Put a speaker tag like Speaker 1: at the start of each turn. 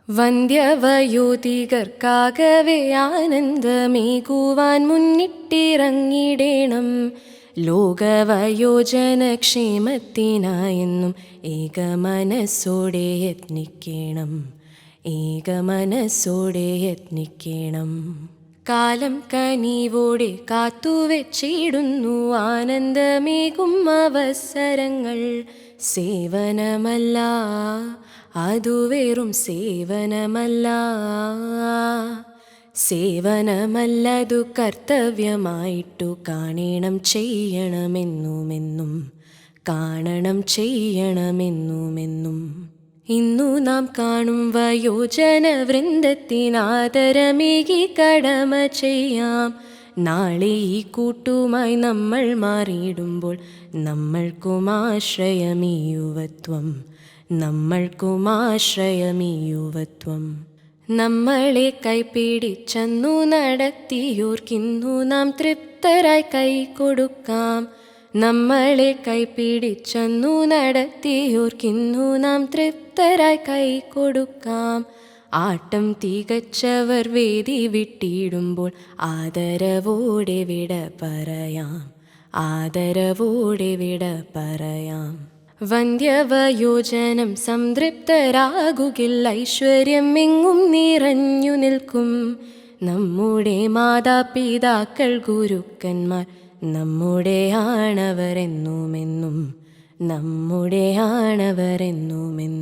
Speaker 1: വന്ധ്യവയോധികർക്കാകവേ ആനന്ദമേകുവാൻ മുന്നിട്ടിറങ്ങിടേണം. ലോകവയോജനക്ഷേമത്തിനായെന്നും ഏകമനസ്സോടെ യത്നിക്കണം, ഏകമനസ്സോടെ യത്നിക്കണം. കാലം കനിവോടെ കാത്തുവെച്ചിടുന്നു ആനന്ദമേകും അവസരങ്ങൾ. സേവനമല്ല, അതു വെറും സേവനമല്ല, സേവനമല്ലതു കർത്തവ്യമായിട്ടു കാണണം ചെയ്യണമെന്നുമെന്നും, കാണണം ചെയ്യണമെന്നുമെന്നും. ഇന്നു നാം കാണും വയോജന വൃന്ദത്തിനാദരമേകി കടമ ചെയ്യാം. നാളെ ഈ കൂട്ടുമായി നമ്മൾ മാറിയിടുമ്പോൾ നമ്മൾക്കുമാശ്രയമീ യുവത്വം, നമ്മൾക്കുമാശ്രയമീ യുവത്വം. നമ്മളെ കൈപിടിച്ചെന്നു നടത്തിയോർക്കിന്നു നാം തൃപ്തരായി കൈ കൊടുക്കാം. നമ്മളെ കൈപിടിച്ചെന്നു നടത്തിയോർക്കിന്നു നാം തൃപ്തരായി കൈ കൊടുക്കാം. ആട്ടം തികച്ചവർ വേദി വിട്ടിടുമ്പോൾ ആദരവോടെ വിട പറയാം, ആദരവോടെ വിട പറയാം. വന്ധ്യവയോജനം സംതൃപ്തരാകുകിൽ ഐശ്വര്യം എങ്ങും നിറഞ്ഞു നിൽക്കും. നമ്മുടെ മാതാപിതാക്കൾ ഗുരുക്കന്മാർ നമ്മുടെയാണവരെന്നുമെന്നും, നമ്മുടെയാണവരെന്നുമെന്നും.